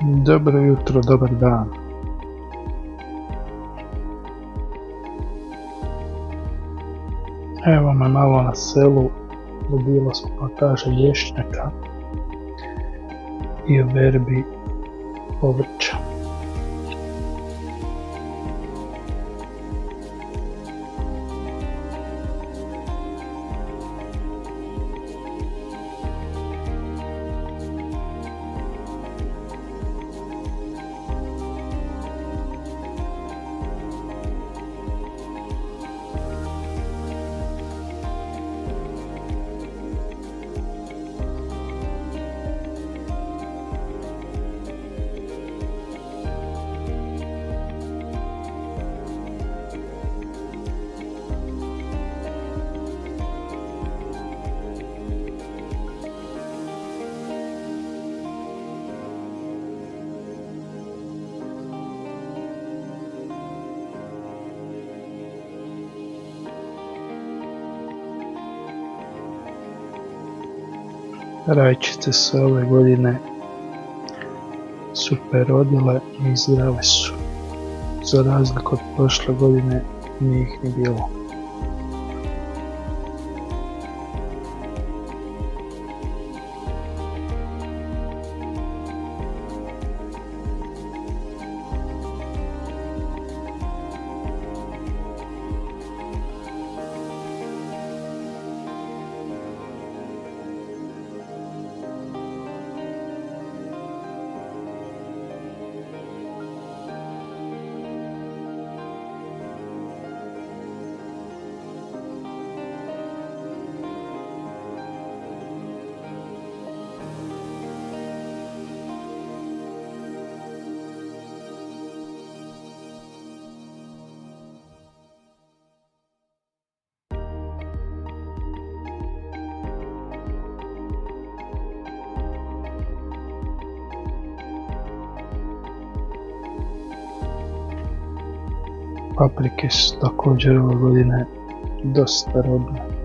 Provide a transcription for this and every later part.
Dobro jutro, dobar dan. Evo me malo na selu, bilo smo plantaže lješnjaka i u berbi povrća. Rajčice se ove godine super rodile i zdrave su. Za razliku od prošle godine nije ih ni bilo. Paprike su također ove godine dosta rodne.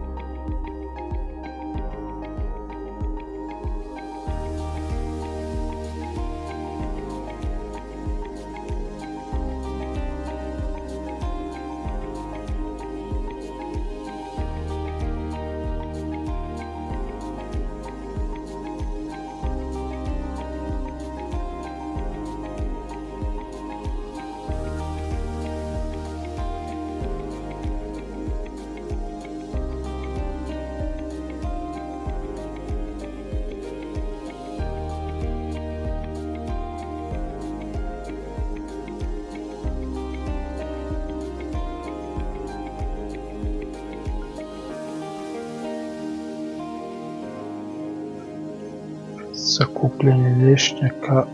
Sakupljanje lješnjaka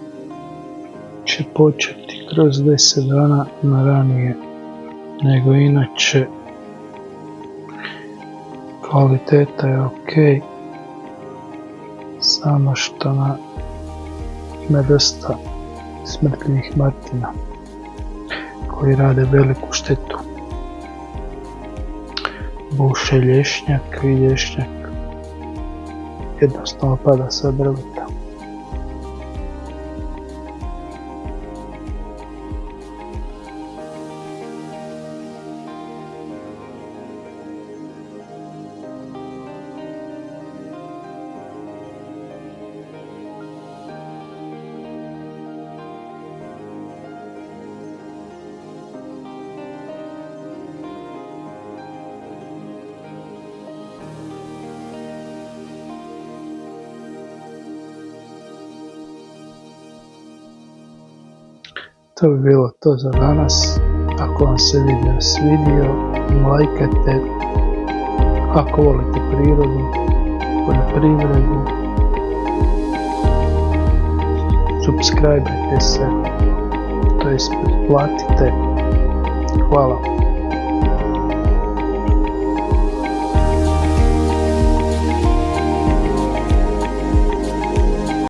će početi kroz 10 dana na ranije nego inače. Kvaliteta je ok, samo što ima dosta smrtnih martina koji rade veliku štetu. Buše lješnjak i lješnjak jednostavno pada sa drveta. To bi bilo to za danas. Ako vam se video svidio, lajkajte. Ako volite prirodu, poljoprivredu, subscribeajte se, to jest pretplatite. Hvala.